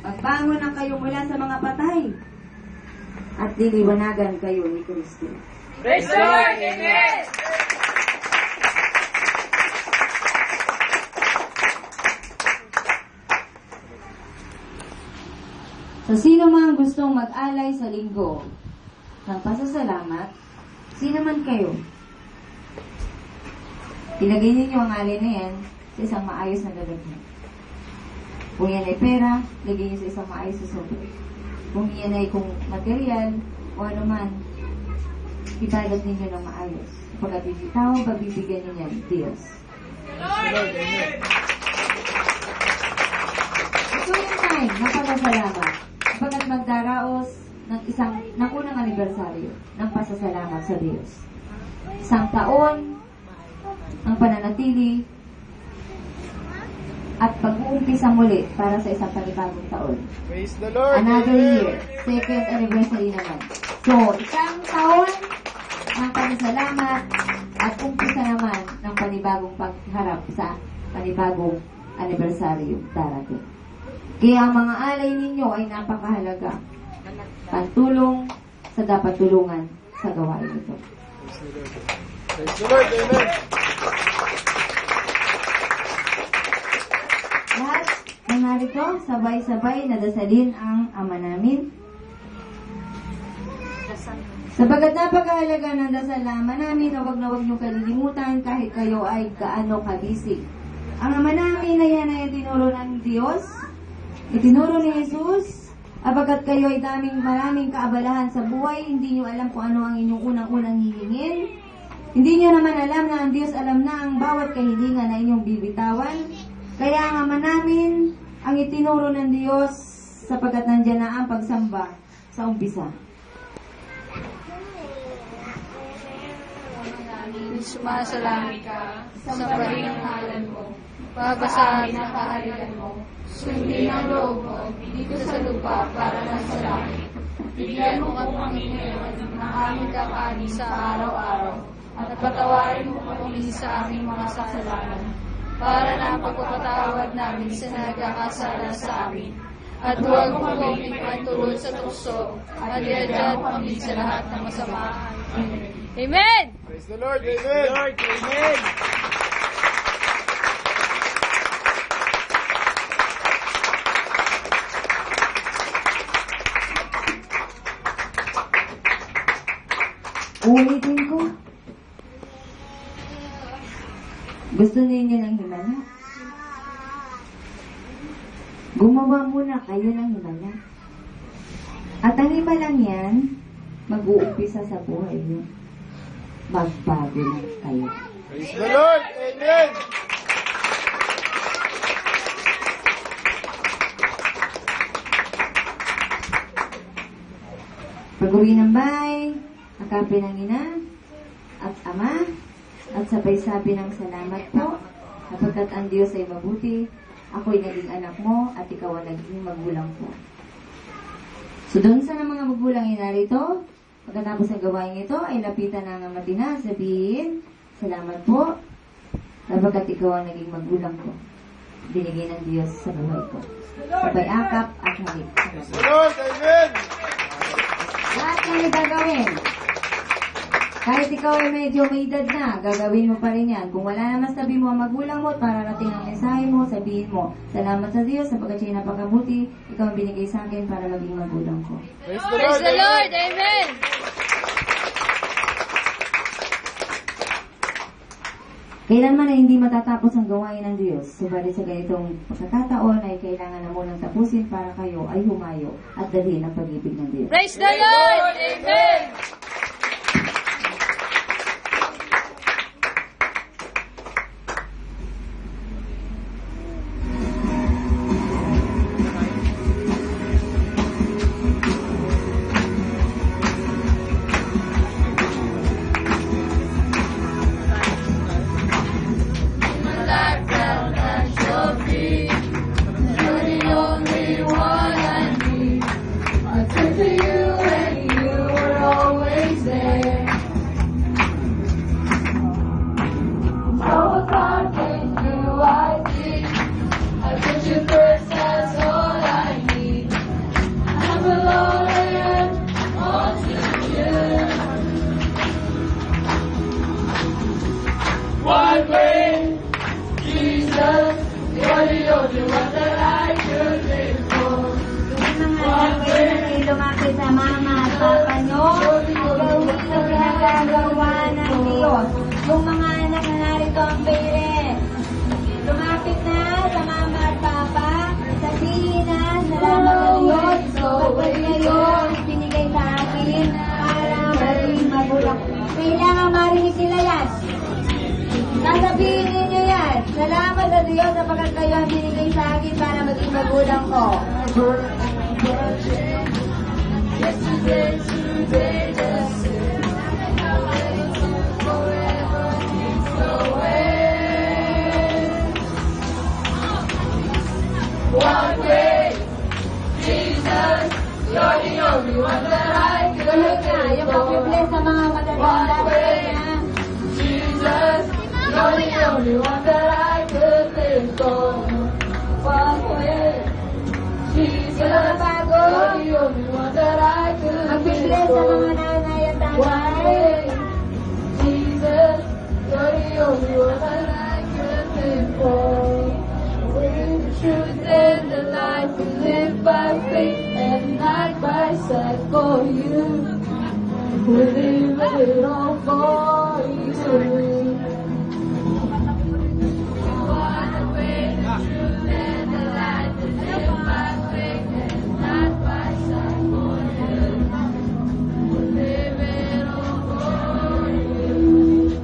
Magbangon na kayo mula sa mga patay. At liliwanagan kayo ni Kristo. Praise the Lord! Amen! So, sino man gustong mag-alay sa linggo ng pasasalamat, sino man kayo, ilagay ninyo ang alay na yan sa isang maayos na lalagyan. Kung yan ay pera, lagay niyo sa isang maayos na sobre. Kung yan ay kung material o ano man, ibalot ninyo ng maayos. Kapag tawang pabibigyan ninyo ng Diyos. Ito yung time na pasasalamat. Kapag magdaraos ng unang anibersaryo ng pasasalamat sa Diyos. Isang taon ang pananatili at pag-uumpisa muli para sa isang panibagong taon. Praise the Lord! Another Amen. year. Second anniversary naman. So, isang taon ng pasasalamat at umpisa naman ng panibagong pagharap sa panibagong anibersaryo darating. Kaya ang mga alay ninyo ay napakahalaga. Pantulong sa dapat tulungan sa gawain ito. Praise the Lord! Amen! Lahat ay narito, sabay-sabay na dasalin ang Ama namin. Sapagat napakahalaga ng dasal na Ama namin, na huwag niyong kalilimutan kahit kayo ay gaano kabisig. Ang Ama namin na yan ay itinuro ng Diyos, itinuro ni Jesus, apagat kayo ay maraming kaabalahan sa buhay, hindi niyo alam kung ano ang inyong unang-unang hihingin. Hindi niyo naman alam na ang Diyos alam na ang bawat kahilingan na inyong bibitawan. Kaya ang Ama namin, ang itinuro ng Diyos, sapagkat nandiyan na ang pagsamba sa umpisa. Sumasalangit ka, sambahin ang ngalan mo, babasahin ang kaharian mo, sundin ang loob mo, dito sa lupa para lang sa langit. Bigyan mo kami ngayon ng aming kakanin sa araw-araw, at patawarin mo kami sa aming mga kasalanan, para na pagpapatawad namin sa nagkakasala sa amin. At huwag mo kami pagtulod sa tukso, at iadyan kami sa lahat ng masama. Amen! Praise the Lord! Amen! Lord, amen! Ulitin ko. Gusto ninyo ng himala? Gumawa muna kayo ng himala. At ang himalang yan, mag-uumpisa sa buhay niyo. Magbago na kayo. Praise the Lord! Amen! Pag-uwi ng bahay, akapin ng ina at ama, at sabay sabi ng salamat po, sapagkat ang Diyos ay mabuti, ako'y naging anak mo, at ikaw ang naging magulang ko. So doon sa mga magulang narito, pagkatapos ng gawain ito, ay lapitan ng amatina, sabihin, salamat po, sapagkat ikaw ang naging magulang ko. Binigay ng Diyos sa buhay ko. Sabay akap at halik. Praise the Lord! Amen! Lahat ng gagawin. Kahit ikaw ay medyo may edad na, gagawin mo pa rin yan. Kung wala naman sabi mo ang magulang mo, para natin ang mensahe mo, sabihin mo, salamat sa Diyos, sapagkat siya'y napakabuti, ikaw ang binigay sa akin para maging magulang ko. Praise the Praise Lord! the Lord! Amen! Kailanman ay hindi matatapos ang gawain ng Diyos. Subalit sa ganitong pagkakataon ay kailangan na munang tapusin para kayo ay humayo at dalhin ang pag-ibig ng Diyos. Praise the Lord! Amen! Life felt that you're free. You're the only one I need. I turn to you and you were always mabuti sa mama at papa nyo. Gawin ang ginagagawa ng Diyos. Yung mga anak na narito ang parents, lumapit na sa mama at papa. Sabihin na, salamat sa Diyos. Kapag ngayon, binigay sa akin para maging magulang. Kailangan marinig nila yan. Sasabihin ninyo yan. Salamat sa Diyos sapagkat kayo ang binigay sa akin para maging magulang ko. One way, Jesus, you're the only one that I Tuloy na, yung pag-bless sa mga matatanda. Jesus, you're the only one that I could think of. One way, Jesus, you're the only one that I could Mag-bless think sa mga of. nanay at One tatay. way, Jesus, you're the only one that I could think of. With the truth and the life, we live by faith and not by sight for you. We live it all for you. You are the way, the truth and the life, we live by faith and not by sight for you. We live it all for you.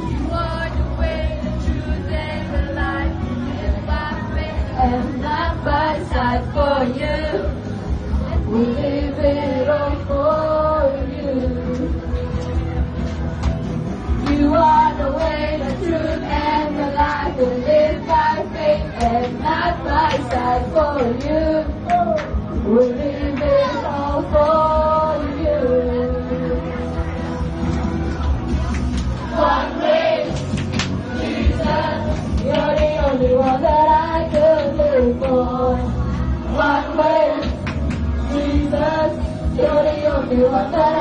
You are the way, the truth and the life, we live by faith and not by sight for you. We live it all for you. You are the way, the truth, and the life. We live by faith and not by sight for you. We live it all for you. One way, Jesus, you're the only one that I could live for. One way, Jesus, you're the only one that